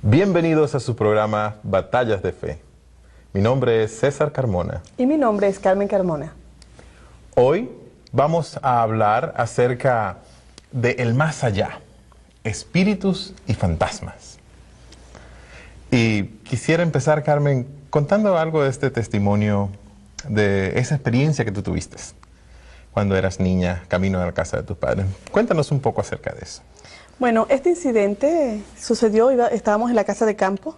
Bienvenidos a su programa Batallas de Fe. Mi nombre es César Carmona. Y mi nombre es Carmen Carmona. Hoy vamos a hablar acerca de el más allá, espíritus y fantasmas. Y quisiera empezar, Carmen, contando algo de este testimonio, de esa experiencia que tú tuviste cuando eras niña, camino a la casa de tus padres. Cuéntanos un poco acerca de eso. Bueno, este incidente sucedió, estábamos en la casa de campo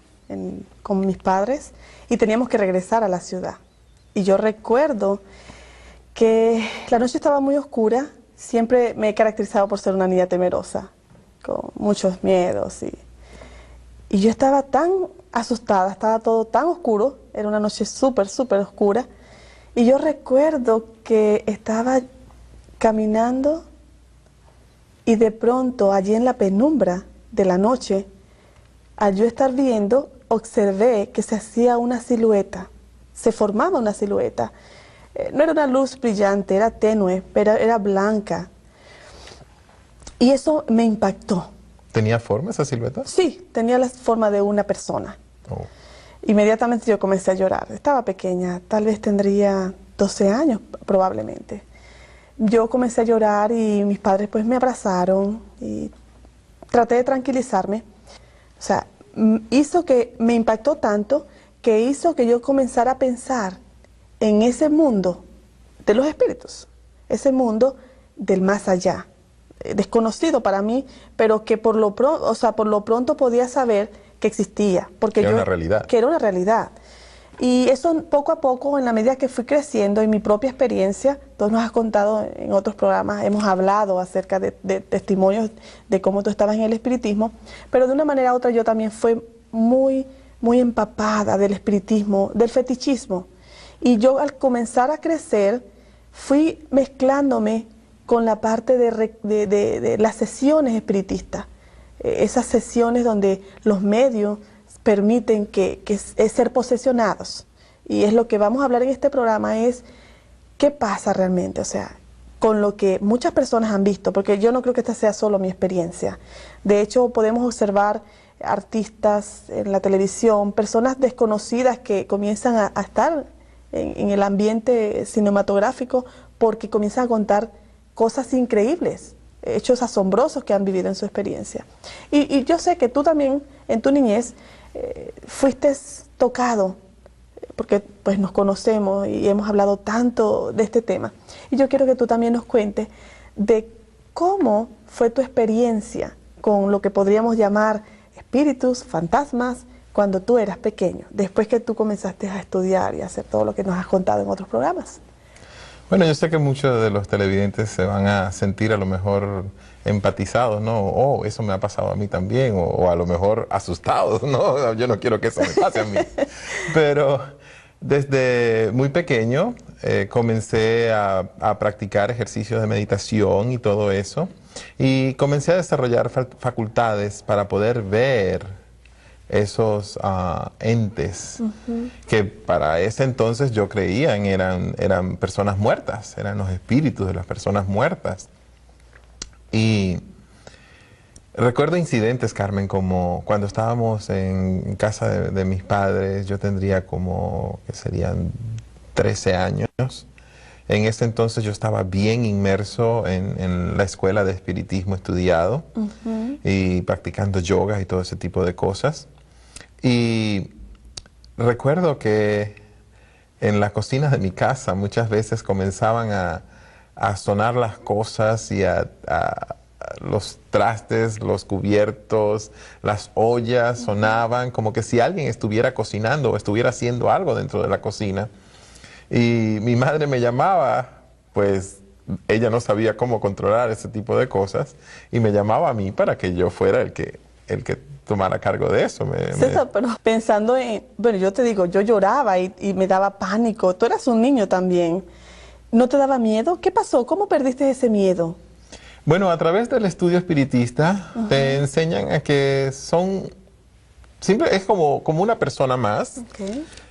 con mis padres y teníamos que regresar a la ciudad. Y yo recuerdo que la noche estaba muy oscura, siempre me he caracterizado por ser una niña temerosa, con muchos miedos. Y yo estaba tan asustada, estaba todo tan oscuro, era una noche súper oscura. Y yo recuerdo que estaba caminando y de pronto allí en la penumbra de la noche, al yo estar viendo, observé que se hacía una silueta, se formaba una silueta. No era una luz brillante, era tenue, pero era blanca. Y eso me impactó. ¿Tenía forma esa silueta? Sí, tenía la forma de una persona. Oh. Inmediatamente yo comencé a llorar. Estaba pequeña, tal vez tendría 12 años probablemente. Yo comencé a llorar y mis padres pues me abrazaron y traté de tranquilizarme. O sea, hizo que me impactó tanto que hizo que yo comenzara a pensar en ese mundo de los espíritus, ese mundo del más allá, desconocido para mí, pero que por lo pronto podía saber que existía, porque era una realidad. Que era una realidad. Y eso poco a poco, en la medida que fui creciendo, en mi propia experiencia, tú nos has contado en otros programas, hemos hablado acerca de testimonios de cómo tú estabas en el espiritismo, pero de una manera u otra yo también fui muy empapada del espiritismo, del fetichismo. Y yo al comenzar a crecer, fui mezclándome con la parte de las sesiones espiritistas, esas sesiones donde los medios permiten que ser posesionados. Y es lo que vamos a hablar en este programa, es qué pasa realmente, o sea, con lo que muchas personas han visto, porque yo no creo que esta sea solo mi experiencia. De hecho, podemos observar artistas en la televisión, personas desconocidas que comienzan a estar en el ambiente cinematográfico porque comienzan a contar cosas increíbles, hechos asombrosos que han vivido en su experiencia. Y yo sé que tú también, en tu niñez, fuiste tocado, porque pues nos conocemos y hemos hablado tanto de este tema. Y yo quiero que tú también nos cuentes de cómo fue tu experiencia con lo que podríamos llamar espíritus, fantasmas, cuando tú eras pequeño, después que tú comenzaste a estudiar y a hacer todo lo que nos has contado en otros programas. Bueno, yo sé que muchos de los televidentes se van a sentir a lo mejor empatizados, ¿no? Oh, eso me ha pasado a mí también, o a lo mejor asustados, ¿no? Yo no quiero que eso me pase a mí. Pero desde muy pequeño comencé a practicar ejercicios de meditación y todo eso, y comencé a desarrollar facultades para poder ver esos entes que para ese entonces yo creía eran personas muertas, eran los espíritus de las personas muertas. Y recuerdo incidentes, Carmen, como cuando estábamos en casa de mis padres, yo tendría como, que serían 13 años. En ese entonces yo estaba bien inmerso en la escuela de espiritismo estudiado y practicando yoga y todo ese tipo de cosas. Y recuerdo que en la cocina de mi casa muchas veces comenzaban a sonar las cosas y los trastes, los cubiertos, las ollas sonaban como que si alguien estuviera cocinando o estuviera haciendo algo dentro de la cocina. Y mi madre me llamaba, pues ella no sabía cómo controlar ese tipo de cosas y me llamaba a mí para que yo fuera el que tomara cargo de eso. César, pero pensando en, bueno, yo te digo, yo lloraba y me daba pánico. Tú eras un niño también. ¿No te daba miedo? ¿Qué pasó? ¿Cómo perdiste ese miedo? Bueno, a través del estudio espiritista te enseñan a que es como una persona más,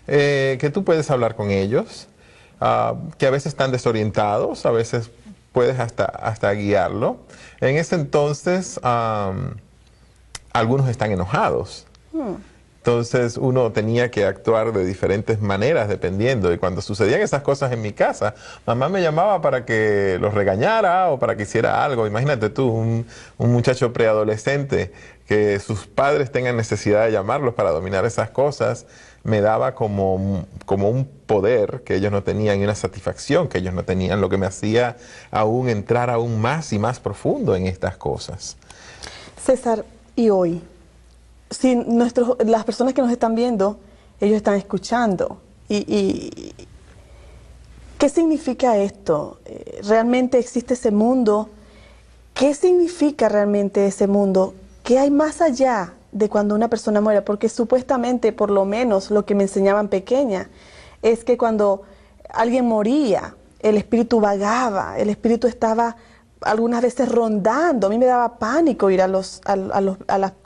que tú puedes hablar con ellos, que a veces están desorientados, a veces puedes hasta guiarlo. En ese entonces, algunos están enojados Entonces uno tenía que actuar de diferentes maneras dependiendo. Y cuando sucedían esas cosas en mi casa, mamá me llamaba para que los regañara o para que hiciera algo. Imagínate tú, un muchacho preadolescente que sus padres tengan necesidad de llamarlos para dominar esas cosas, me daba como un poder que ellos no tenían y una satisfacción que ellos no tenían, lo que me hacía aún entrar aún más y más profundo en estas cosas. César, ¿y hoy? Si las personas que nos están viendo, ellos están escuchando. ¿Y qué significa esto? ¿Realmente existe ese mundo? ¿Qué significa realmente ese mundo? ¿Qué hay más allá de cuando una persona muere? Porque supuestamente, por lo menos lo que me enseñaban pequeña, es que cuando alguien moría, el espíritu vagaba, el espíritu estaba algunas veces rondando. A mí me daba pánico ir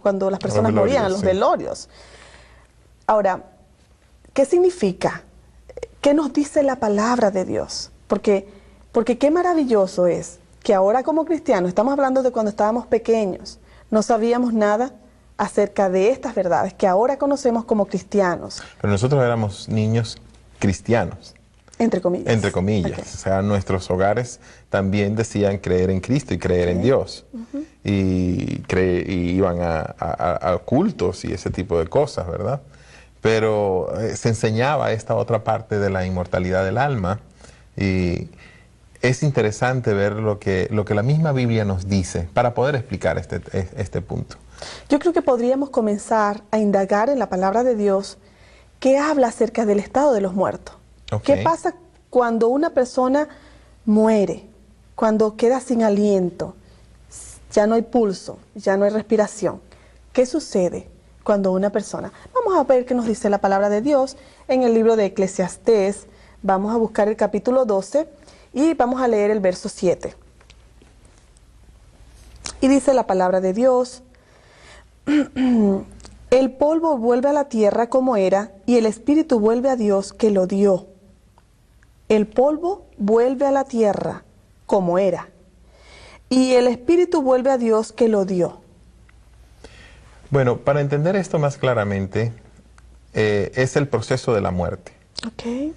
cuando las personas morían, a los velorios. Ahora, ¿qué significa? ¿Qué nos dice la palabra de Dios? Porque qué maravilloso es que ahora como cristianos, estamos hablando de cuando estábamos pequeños, no sabíamos nada acerca de estas verdades que ahora conocemos como cristianos. Pero nosotros éramos niños cristianos. Entre comillas. Entre comillas. Okay. O sea, nuestros hogares también decían creer en Cristo y creer en Dios. Y iban a cultos y ese tipo de cosas, ¿verdad? Pero se enseñaba esta otra parte de la inmortalidad del alma. Y es interesante ver lo que la misma Biblia nos dice para poder explicar este punto. Yo creo que podríamos comenzar a indagar en la palabra de Dios que habla acerca del estado de los muertos. Okay. ¿Qué pasa cuando una persona muere? Cuando queda sin aliento, ya no hay pulso, ya no hay respiración. ¿Qué sucede cuando una persona? Vamos a ver qué nos dice la palabra de Dios en el libro de Eclesiastés. Vamos a buscar el capítulo 12 y vamos a leer el verso 7. Y dice la palabra de Dios: el polvo vuelve a la tierra como era, y el espíritu vuelve a Dios que lo dio. El polvo vuelve a la tierra como era, y el espíritu vuelve a Dios que lo dio. Bueno, para entender esto más claramente, es el proceso de la muerte. Okay.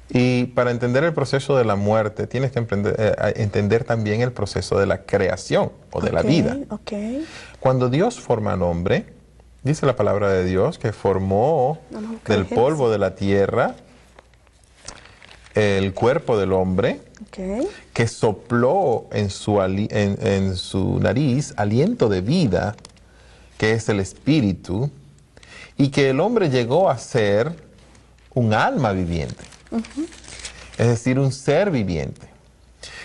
Y para entender el proceso de la muerte, tienes que entender también el proceso de la creación o de la vida. Okay. Cuando Dios forma al hombre, dice la palabra de Dios que formó del polvo de la tierra el cuerpo del hombre, que sopló en su nariz aliento de vida, que es el espíritu, y que el hombre llegó a ser un alma viviente. Es decir, un ser viviente.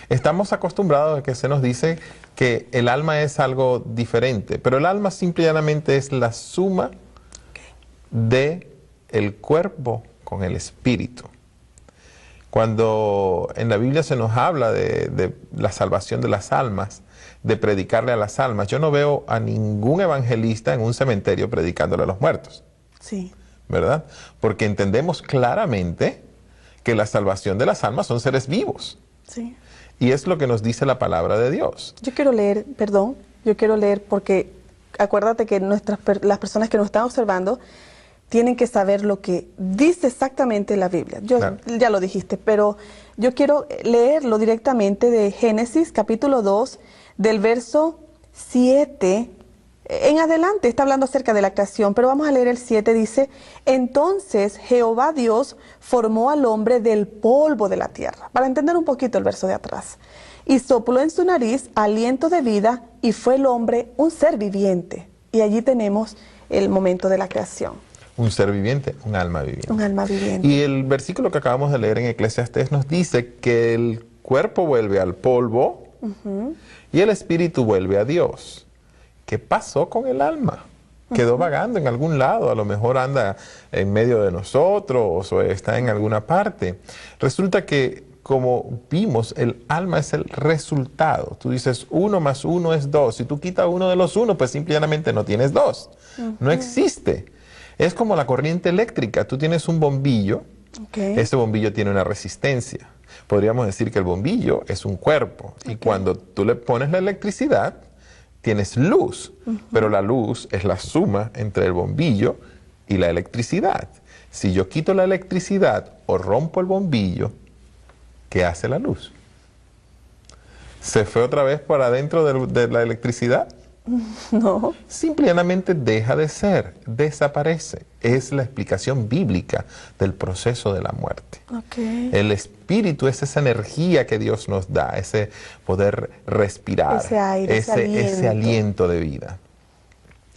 Estamos acostumbrados a que se nos dice que el alma es algo diferente, pero el alma simplemente es la suma de el cuerpo con el espíritu. Cuando en la Biblia se nos habla de la salvación de las almas, de predicarle a las almas, yo no veo a ningún evangelista en un cementerio predicándole a los muertos. Sí. ¿Verdad? Porque entendemos claramente que la salvación de las almas son seres vivos. Sí. Y es lo que nos dice la palabra de Dios. Yo quiero leer porque acuérdate que las personas que nos están observando tienen que saber lo que dice exactamente la Biblia. Claro. Ya lo dijiste, pero yo quiero leerlo directamente de Génesis, capítulo 2, del verso 7 en adelante. Está hablando acerca de la creación, pero vamos a leer el 7. Dice: entonces Jehová Dios formó al hombre del polvo de la tierra. Para entender un poquito el verso de atrás. Y sopló en su nariz aliento de vida, y fue el hombre un ser viviente. Y allí tenemos el momento de la creación. Un ser viviente, un alma viviente. Un alma viviente. Y el versículo que acabamos de leer en Eclesiastés nos dice que el cuerpo vuelve al polvo y el espíritu vuelve a Dios. ¿Qué pasó con el alma? Quedó vagando en algún lado, a lo mejor anda en medio de nosotros o está en alguna parte. Resulta que, como vimos, el alma es el resultado. Tú dices 1 más 1 es 2. Si tú quitas uno de los 1, pues simplemente no tienes 2. No existe. Es como la corriente eléctrica. Tú tienes un bombillo. Ese bombillo tiene una resistencia. Podríamos decir que el bombillo es un cuerpo. Y cuando tú le pones la electricidad, tienes luz, pero la luz es la suma entre el bombillo y la electricidad. Si yo quito la electricidad o rompo el bombillo, ¿qué hace la luz? ¿Se fue otra vez por adentro de la electricidad? No. Simplemente deja de ser, desaparece. Es la explicación bíblica del proceso de la muerte. Okay. El espíritu es esa energía que Dios nos da, ese poder respirar, Ese aire, ese aliento de vida.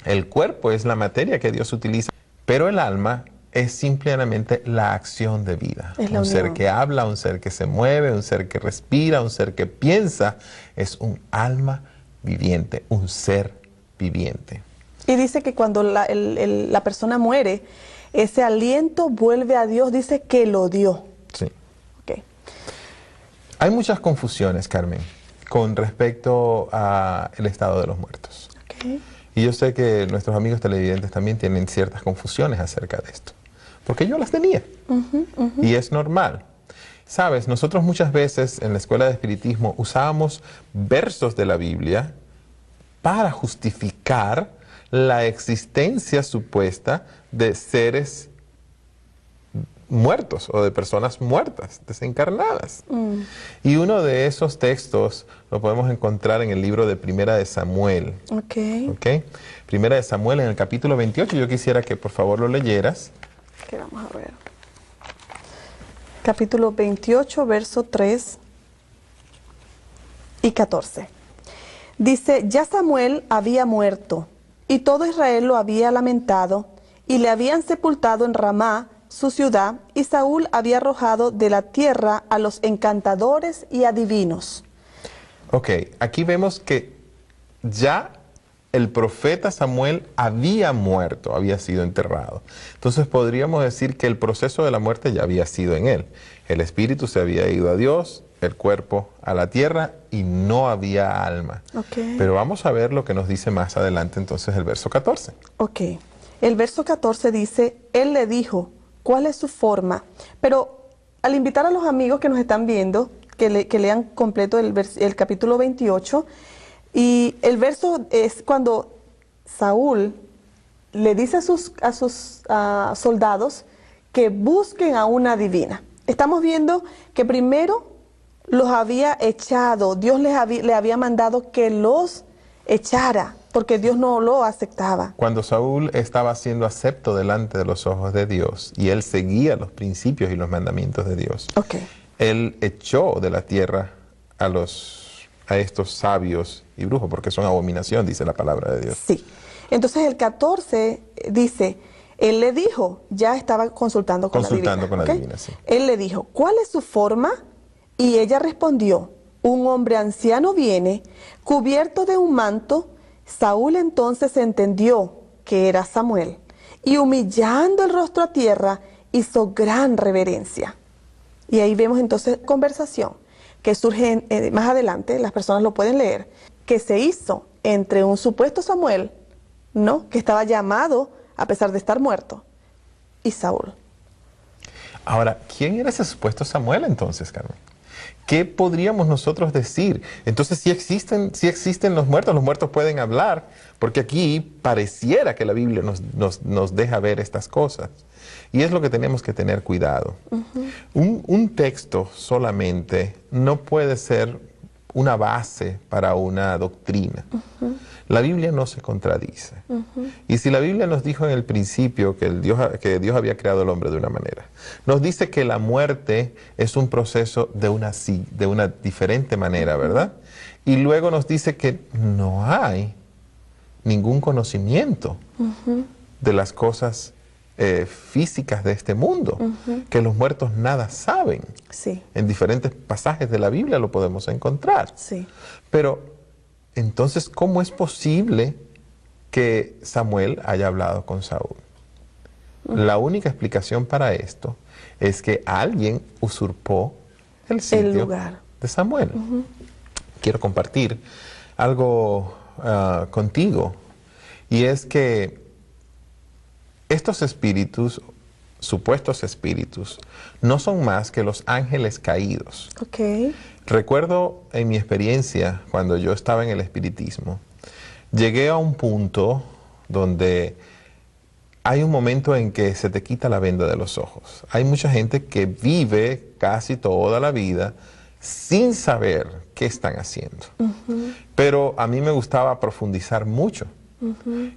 El cuerpo es la materia que Dios utiliza, pero el alma es simplemente la acción de vida. Es la un ser unión. que habla, un ser que se mueve, un ser que respira, un ser que piensa, es un alma viviente, un ser viviente. Y dice que cuando la persona muere, ese aliento vuelve a Dios, dice que lo dio. Sí. Okay. Hay muchas confusiones, Carmen, con respecto al estado de los muertos. Okay. Y yo sé que nuestros amigos televidentes también tienen ciertas confusiones acerca de esto, porque yo las tenía. Y es normal. Sabes, nosotros muchas veces en la escuela de espiritismo usábamos versos de la Biblia para justificar la existencia supuesta de seres muertos o de personas muertas, desencarnadas. Y uno de esos textos lo podemos encontrar en el libro de Primera de Samuel. Okay. Primera de Samuel en el capítulo 28. Yo quisiera que por favor lo leyeras. Que vamos a ver. Capítulo 28, verso 3 y 14. Dice, ya Samuel había muerto, y todo Israel lo había lamentado, y le habían sepultado en Ramá, su ciudad, y Saúl había arrojado de la tierra a los encantadores y adivinos. Ok, aquí vemos que ya el profeta Samuel había muerto, había sido enterrado. Entonces podríamos decir que el proceso de la muerte ya había sido en él. El espíritu se había ido a Dios, el cuerpo a la tierra y no había alma. Okay. Pero vamos a ver lo que nos dice más adelante entonces el verso 14. Ok, el verso 14 dice, él le dijo, ¿cuál es su forma? Pero al invitar a los amigos que nos están viendo, que lean completo el capítulo 28, y el verso es cuando Saúl le dice a sus soldados que busquen a una divina. Estamos viendo que primero los había echado, Dios le había mandado que los echara, porque Dios no lo aceptaba. Cuando Saúl estaba siendo acepto delante de los ojos de Dios y él seguía los principios y los mandamientos de Dios, Okay. Él echó de la tierra a estos sabios y brujos, porque son abominación, dice la palabra de Dios. Sí. Entonces el 14 dice, él le dijo, ya estaba consultando con la divina, sí. Él le dijo, ¿cuál es su forma? Y ella respondió, un hombre anciano viene, cubierto de un manto. Saúl entonces entendió que era Samuel, y humillando el rostro a tierra, hizo gran reverencia. Y ahí vemos entonces conversación que surge más adelante, las personas lo pueden leer, que se hizo entre un supuesto Samuel, ¿no?, que estaba llamado a pesar de estar muerto, y Saúl. Ahora, ¿quién era ese supuesto Samuel entonces, Carmen? ¿Qué podríamos nosotros decir? Entonces, si existen los muertos pueden hablar, porque aquí pareciera que la Biblia nos deja ver estas cosas. Y es lo que tenemos que tener cuidado. Un texto solamente no puede ser una base para una doctrina. La Biblia no se contradice. Y si la Biblia nos dijo en el principio que Dios había creado al hombre de una manera, nos dice que la muerte es un proceso de una diferente manera, ¿verdad? Y luego nos dice que no hay ningún conocimiento de las cosas físicas de este mundo, que los muertos nada saben. Sí. En diferentes pasajes de la Biblia lo podemos encontrar. Sí. Pero, entonces, ¿cómo es posible que Samuel haya hablado con Saúl? La única explicación para esto es que alguien usurpó el sitio lugar de Samuel. Quiero compartir algo contigo, y es que estos espíritus, supuestos espíritus, no son más que los ángeles caídos. Okay. Recuerdo en mi experiencia, cuando yo estaba en el espiritismo, llegué a un punto donde hay un momento en que se te quita la venda de los ojos. Hay mucha gente que vive casi toda la vida sin saber qué están haciendo. Pero a mí me gustaba profundizar mucho.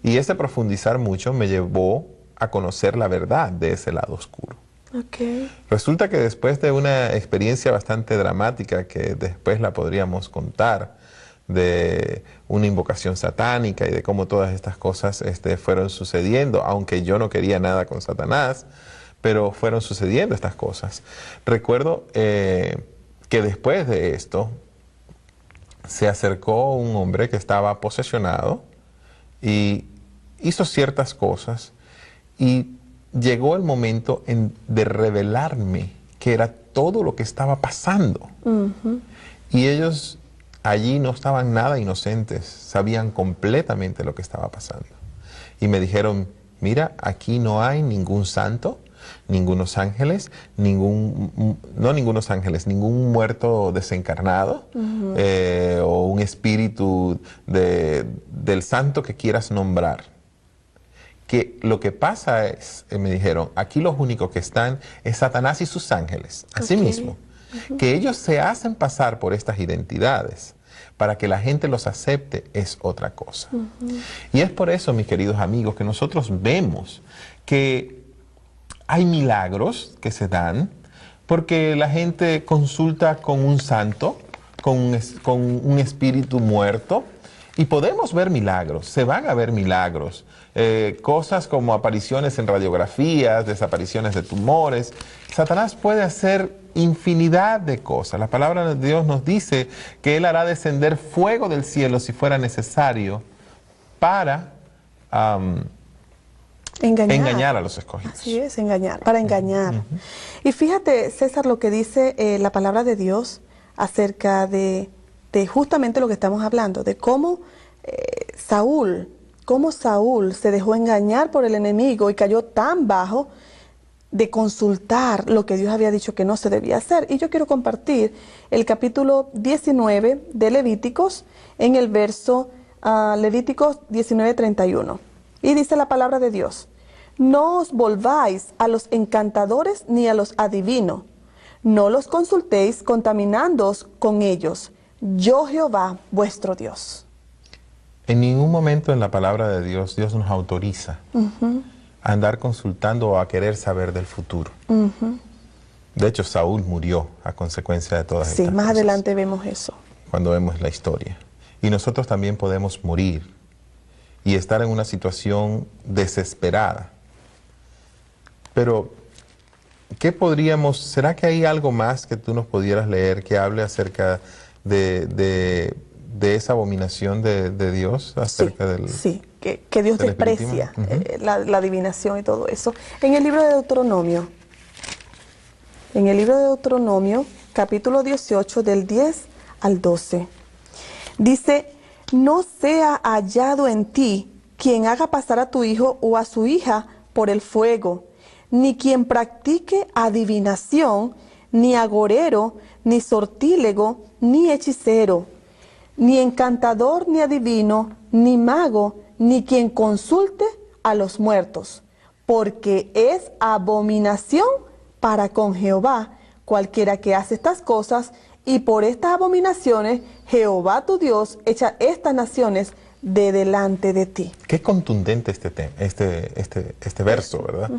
Y ese profundizar mucho me llevó a conocer la verdad de ese lado oscuro. Resulta que después de una experiencia bastante dramática, que después la podríamos contar, de una invocación satánica y de cómo todas estas cosas fueron sucediendo, aunque yo no quería nada con Satanás, pero fueron sucediendo estas cosas. Recuerdo que después de esto se acercó un hombre que estaba posesionado y hizo ciertas cosas, y llegó el momento de revelarme qué era todo lo que estaba pasando. Y ellos allí no estaban nada inocentes, sabían completamente lo que estaba pasando. Y me dijeron, mira, aquí no hay ningún santo, ningunos ángeles, ningún muerto desencarnado, o un espíritu del santo que quieras nombrar. Que lo que pasa es, me dijeron, aquí los únicos que están es Satanás y sus ángeles, así mismo. Que ellos se hacen pasar por estas identidades para que la gente los acepte es otra cosa. Y es por eso, mis queridos amigos, que nosotros vemos que hay milagros que se dan porque la gente consulta con un santo, con un espíritu muerto, y podemos ver milagros, se van a ver milagros. Cosas como apariciones en radiografías, desapariciones de tumores. Satanás puede hacer infinidad de cosas. La palabra de Dios nos dice que Él hará descender fuego del cielo si fuera necesario para engañar a los escogidos. Así es, engañar, para engañar. Y fíjate, César, lo que dice la palabra de Dios acerca de justamente lo que estamos hablando, de cómo Saúl se dejó engañar por el enemigo y cayó tan bajo de consultar lo que Dios había dicho que no se debía hacer. Y yo quiero compartir el capítulo 19 de Levíticos en el verso Levíticos 19:31. Y dice la palabra de Dios: no os volváis a los encantadores ni a los adivinos, no los consultéis contaminándoos con ellos. Yo Jehová, vuestro Dios. En ningún momento en la palabra de Dios, Dios nos autoriza a andar consultando o a querer saber del futuro. De hecho, Saúl murió a consecuencia de todas estas cosas. Sí, más adelante vemos eso. Cuando vemos la historia. Y nosotros también podemos morir y estar en una situación desesperada. Pero, ¿qué podríamos, será que hay algo más que tú nos pudieras leer que hable acerca de esa abominación de Dios, acerca del... Sí, que Dios desprecia la adivinación y todo eso. En el libro de Deuteronomio, capítulo 18, del 10 al 12, dice: no sea hallado en ti quien haga pasar a tu hijo o a su hija por el fuego, ni quien practique adivinación, ni agorero, ni sortílego, ni hechicero, ni encantador, ni adivino, ni mago, ni quien consulte a los muertos, porque es abominación para con Jehová cualquiera que hace estas cosas, y por estas abominaciones Jehová tu Dios echa estas naciones de delante de ti. Qué contundente este verso, ¿verdad?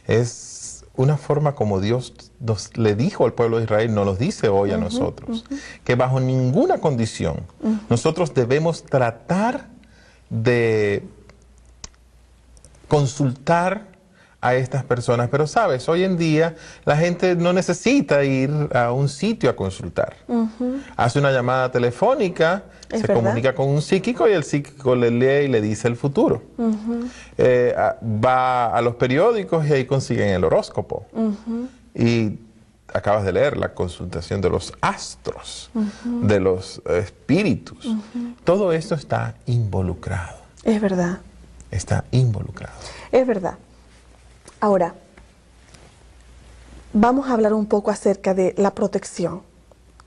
Es una forma como Dios le dijo al pueblo de Israel, nos lo dice hoy a nosotros, que bajo ninguna condición nosotros debemos tratar de consultar a estas personas. Pero sabes, hoy en día la gente no necesita ir a un sitio a consultar. Hace una llamada telefónica, se comunica con un psíquico y el psíquico le lee y le dice el futuro. Va a los periódicos y ahí consiguen el horóscopo. Y acabas de leer la consultación de los astros, de los espíritus. Todo esto está involucrado. Es verdad. Está involucrado. Es verdad. Ahora, vamos a hablar un poco acerca de la protección.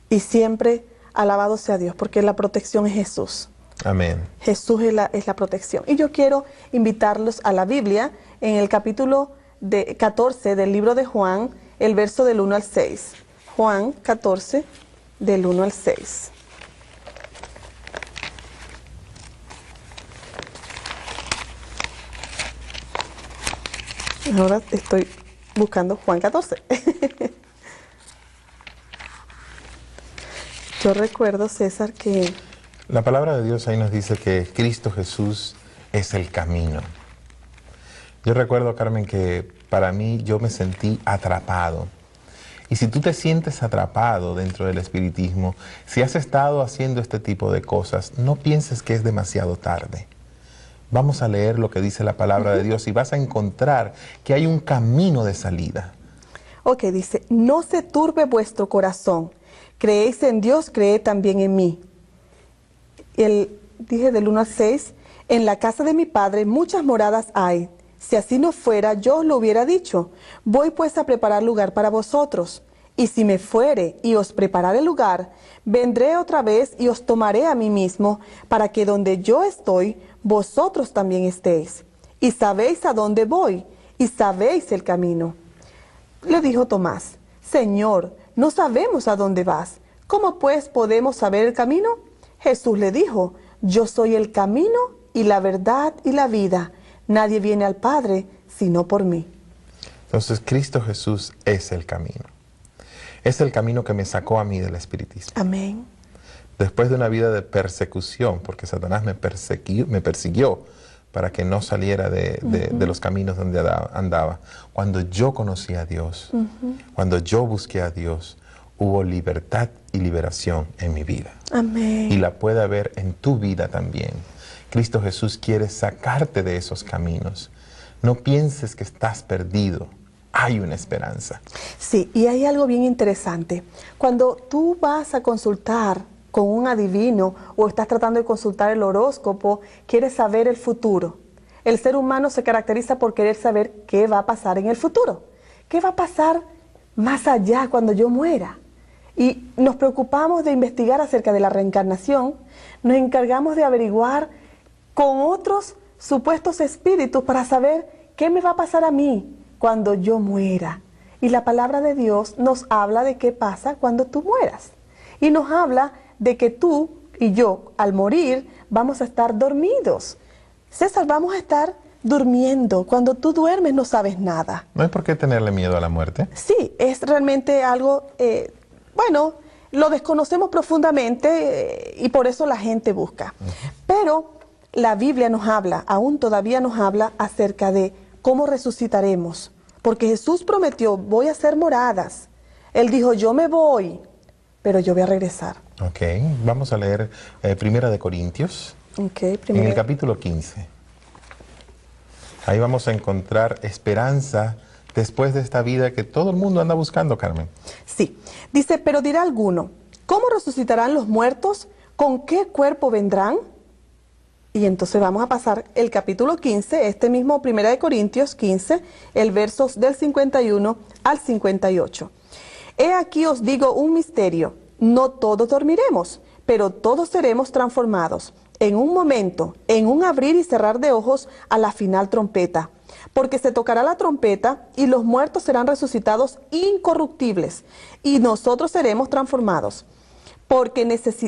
Y siempre, alabado sea Dios, porque la protección es Jesús. Amén. Jesús es la protección. Y yo quiero invitarlos a la Biblia en el capítulo 14 del libro de Juan, el verso del 1 al 6. Juan 14, del 1 al 6. Ahora estoy buscando Juan 14. Yo recuerdo, César, que La palabra de Dios ahí nos dice que Cristo Jesús es el camino. Yo recuerdo, Carmen, que para mí yo me sentí atrapado. Y si tú te sientes atrapado dentro del espiritismo, si has estado haciendo este tipo de cosas, no pienses que es demasiado tarde. Vamos a leer lo que dice la palabra de Dios y vas a encontrar que hay un camino de salida. Ok, dice, no se turbe vuestro corazón. Creéis en Dios, creed también en mí. Dije del 1 al 6, en la casa de mi padre muchas moradas hay. Si así no fuera, yo os lo hubiera dicho. Voy pues a preparar lugar para vosotros. Y si me fuere y os preparare lugar, vendré otra vez y os tomaré a mí mismo, para que donde yo estoy, vosotros también estéis. Y sabéis a dónde voy, y sabéis el camino. Le dijo Tomás, Señor, no sabemos a dónde vas. ¿Cómo pues podemos saber el camino? Jesús le dijo, yo soy el camino y la verdad y la vida. Nadie viene al Padre sino por mí. Entonces Cristo Jesús es el camino. Es el camino que me sacó a mí del espiritismo. Amén. Después de una vida de persecución, porque Satanás me persiguió para que no saliera de los caminos donde andaba. Cuando yo conocí a Dios, cuando yo busqué a Dios, hubo libertad y liberación en mi vida. Amén. Y la puede haber en tu vida también. Cristo Jesús quiere sacarte de esos caminos. No pienses que estás perdido. Hay una esperanza. Sí, y hay algo bien interesante. Cuando tú vas a consultar con un adivino o estás tratando de consultar el horóscopo, quieres saber el futuro. El ser humano se caracteriza por querer saber qué va a pasar en el futuro. ¿Qué va a pasar más allá cuando yo muera? Y nos preocupamos de investigar acerca de la reencarnación, nos encargamos de averiguar con otros supuestos espíritus para saber qué me va a pasar a mí cuando yo muera. Y la palabra de Dios nos habla de qué pasa cuando tú mueras. Y nos habla de que tú y yo, al morir, vamos a estar dormidos. César, vamos a estar durmiendo. Cuando tú duermes no sabes nada. ¿No hay por qué tenerle miedo a la muerte? Sí, es realmente algo, lo desconocemos profundamente y por eso la gente busca. Pero la Biblia nos habla, aún todavía nos habla acerca de cómo resucitaremos. Porque Jesús prometió, voy a hacer moradas. Él dijo, yo me voy, pero yo voy a regresar. Ok, vamos a leer Primera de Corintios, Okay, en el capítulo 15. Ahí vamos a encontrar esperanza después de esta vida que todo el mundo anda buscando, Carmen. Sí, dice, pero dirá alguno, ¿cómo resucitarán los muertos? ¿Con qué cuerpo vendrán? Y entonces vamos a pasar el capítulo 15, este mismo Primera de Corintios 15, el versos del 51 al 58. He aquí os digo un misterio, no todos dormiremos, pero todos seremos transformados, en un momento, en un abrir y cerrar de ojos, a la final trompeta. Porque se tocará la trompeta y los muertos serán resucitados incorruptibles, y nosotros seremos transformados. Porque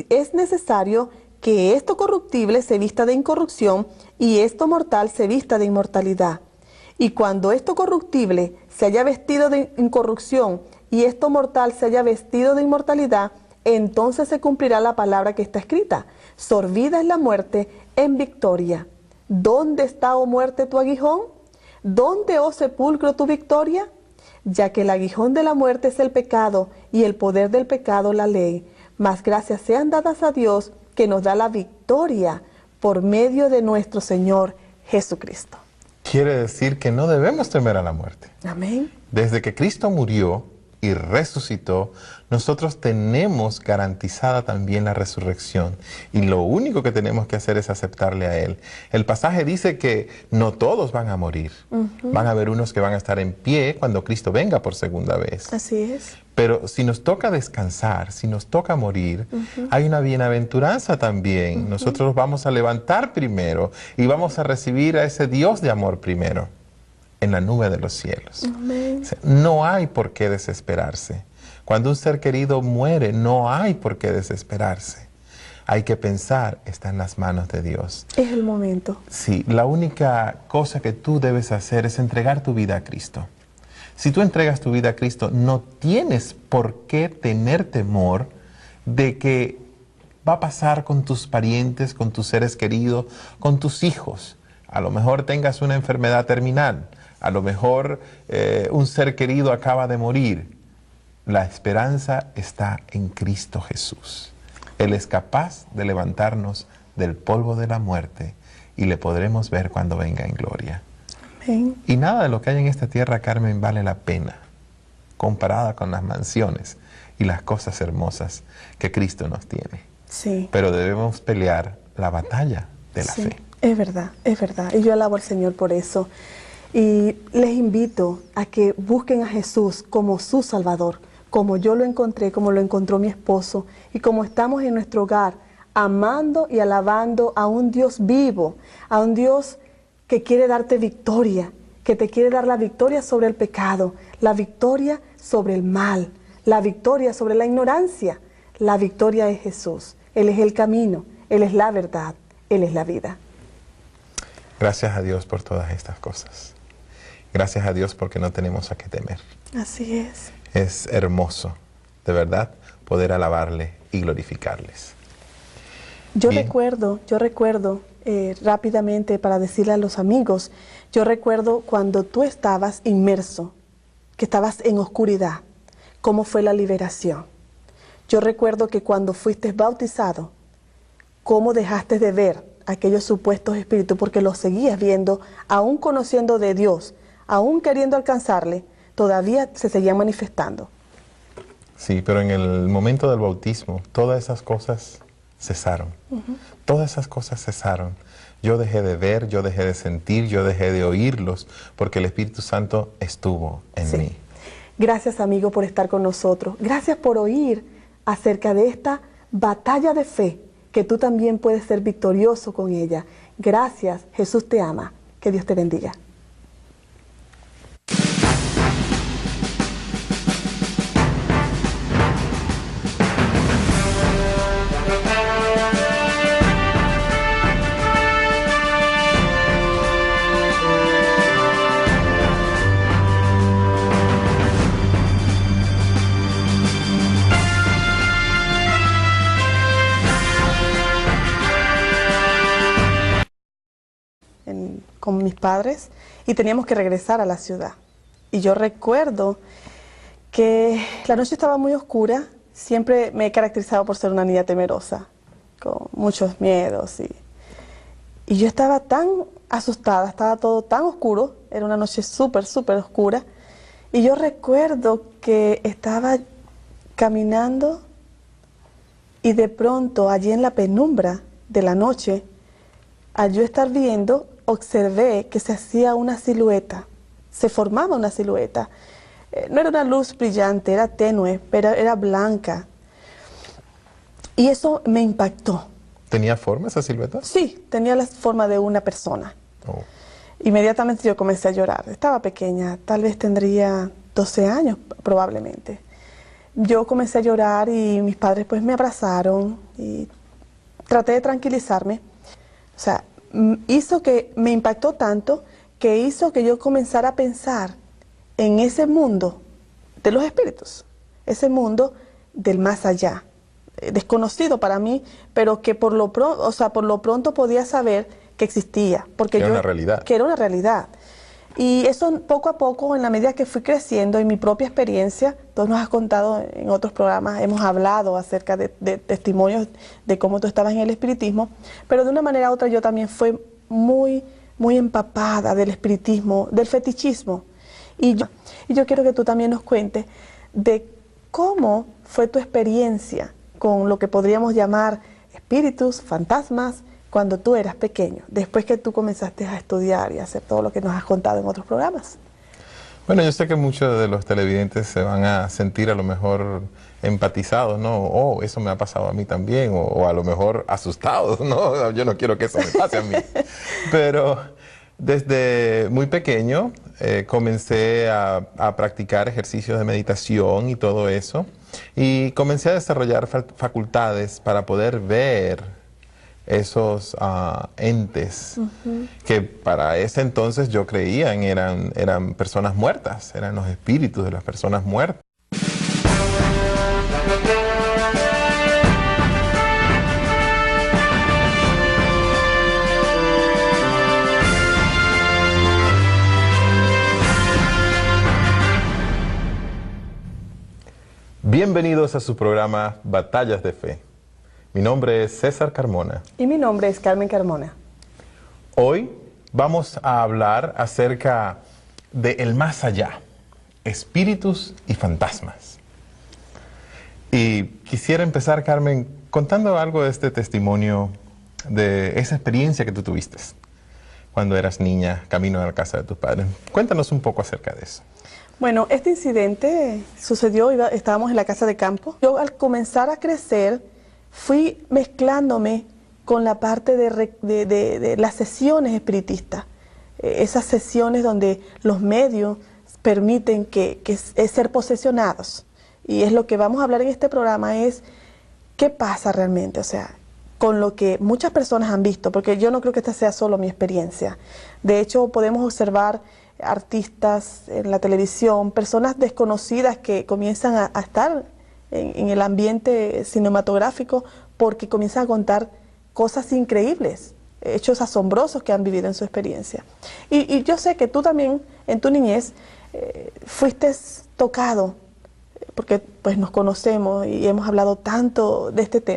es necesario que esto corruptible se vista de incorrupción y esto mortal se vista de inmortalidad. Y cuando esto corruptible se haya vestido de incorrupción y esto mortal se haya vestido de inmortalidad, entonces se cumplirá la palabra que está escrita. Sorbida es la muerte en victoria. ¿Dónde está, oh muerte, tu aguijón? ¿Dónde, oh sepulcro, tu victoria? Ya que el aguijón de la muerte es el pecado y el poder del pecado la ley. Mas gracias sean dadas a Dios que nos da la victoria por medio de nuestro Señor Jesucristo. Quiere decir que no debemos temer a la muerte. Amén. Desde que Cristo murió, y resucitó, nosotros tenemos garantizada también la resurrección. Y lo único que tenemos que hacer es aceptarle a Él. El pasaje dice que no todos van a morir. Van a haber unos que van a estar en pie cuando Cristo venga por segunda vez. Así es. Pero si nos toca descansar, si nos toca morir, hay una bienaventuranza también. Nosotros vamos a levantar primero y vamos a recibir a ese Dios de amor primero en la nube de los cielos. Amén. O sea, no hay por qué desesperarse. Cuando un ser querido muere, no hay por qué desesperarse. Hay que pensar, está en las manos de Dios. Es el momento. Sí, la única cosa que tú debes hacer es entregar tu vida a Cristo. Si tú entregas tu vida a Cristo, no tienes por qué tener temor de que va a pasar con tus parientes, con tus seres queridos, con tus hijos. A lo mejor tengas una enfermedad terminal, a lo mejor un ser querido acaba de morir. La esperanza está en Cristo Jesús. Él es capaz de levantarnos del polvo de la muerte y le podremos ver cuando venga en gloria. Amén. Y nada de lo que hay en esta tierra, Carmen, vale la pena comparada con las mansiones y las cosas hermosas que Cristo nos tiene. Sí. Pero debemos pelear la batalla de la fe. Es verdad, es verdad. Y yo alabo al Señor por eso. Y les invito a que busquen a Jesús como su Salvador, como yo lo encontré, como lo encontró mi esposo, y como estamos en nuestro hogar, amando y alabando a un Dios vivo, a un Dios que quiere darte victoria, que te quiere dar la victoria sobre el pecado, la victoria sobre el mal, la victoria sobre la ignorancia. La victoria es Jesús. Él es el camino, Él es la verdad, Él es la vida. Gracias a Dios por todas estas cosas. Gracias a Dios porque no tenemos a qué temer. Así es. Es hermoso, de verdad, poder alabarle y glorificarles. Yo Bien. recuerdo, rápidamente para decirle a los amigos, yo recuerdo cuando tú estabas inmerso, que estabas en oscuridad, cómo fue la liberación. Yo recuerdo que cuando fuiste bautizado, cómo dejaste de ver aquellos supuestos espíritus, porque los seguías viendo, aún conociendo de Dios, aún queriendo alcanzarle, todavía se seguían manifestando. Sí, pero en el momento del bautismo, todas esas cosas cesaron. Todas esas cosas cesaron. Yo dejé de ver, yo dejé de sentir, yo dejé de oírlos, porque el Espíritu Santo estuvo en mí. Gracias, amigo, por estar con nosotros. Gracias por oír acerca de esta batalla de fe, que tú también puedes ser victorioso con ella. Gracias, Jesús te ama. Que Dios te bendiga. Con mis padres y teníamos que regresar a la ciudad. Y yo recuerdo que la noche estaba muy oscura. Siempre me he caracterizado por ser una niña temerosa, con muchos miedos. Y yo estaba tan asustada, estaba todo tan oscuro, era una noche súper oscura. Y yo recuerdo que estaba caminando y de pronto allí en la penumbra de la noche, al yo estar viendo, observé que se hacía una silueta, se formaba una silueta. No era una luz brillante, era tenue, pero era blanca. Y eso me impactó. ¿Tenía forma esa silueta? Sí, tenía la forma de una persona. Oh. Inmediatamente yo comencé a llorar. Estaba pequeña, tal vez tendría 12 años probablemente. Yo comencé a llorar y mis padres pues me abrazaron y traté de tranquilizarme. O sea, hizo que me impactó tanto que hizo que yo comenzara a pensar en ese mundo de los espíritus, ese mundo del más allá, desconocido para mí, pero que por lo pronto podía saber que existía, porque que era una realidad. Que era una realidad. Y eso poco a poco, en la medida que fui creciendo, en mi propia experiencia, tú nos has contado en otros programas, hemos hablado acerca de testimonios de cómo tú estabas en el espiritismo, pero de una manera u otra yo también fui muy empapada del espiritismo, del fetichismo. Y yo quiero que tú también nos cuentes de cómo fue tu experiencia con lo que podríamos llamar espíritus, fantasmas, cuando tú eras pequeño, después que tú comenzaste a estudiar y a hacer todo lo que nos has contado en otros programas. Bueno, yo sé que muchos de los televidentes se van a sentir a lo mejor empatizados, ¿no? Oh, eso me ha pasado a mí también, o a lo mejor asustados, ¿no? Yo no quiero que eso me pase a mí. Pero desde muy pequeño comencé a practicar ejercicios de meditación y todo eso, y comencé a desarrollar facultades para poder ver esos entes que para ese entonces yo creía eran personas muertas, eran los espíritus de las personas muertas. Bienvenidos a su programa Batallas de Fe. Mi nombre es César Carmona. Y mi nombre es Carmen Carmona. Hoy vamos a hablar acerca de el más allá, espíritus y fantasmas. Y quisiera empezar, Carmen, contando algo de este testimonio, de esa experiencia que tú tuviste cuando eras niña, camino a la casa de tus padres. Cuéntanos un poco acerca de eso. Bueno, este incidente sucedió, estábamos en la casa de campo. Yo al comenzar a crecer, fui mezclándome con la parte de las sesiones espiritistas, esas sesiones donde los medios permiten ser posesionados. Y es lo que vamos a hablar en este programa, es qué pasa realmente, o sea, con lo que muchas personas han visto, porque yo no creo que esta sea solo mi experiencia. De hecho, podemos observar artistas en la televisión, personas desconocidas que comienzan a estar en el ambiente cinematográfico porque comienzan a contar cosas increíbles, hechos asombrosos que han vivido en su experiencia. Y yo sé que tú también en tu niñez fuiste tocado, porque pues nos conocemos y hemos hablado tanto de este tema.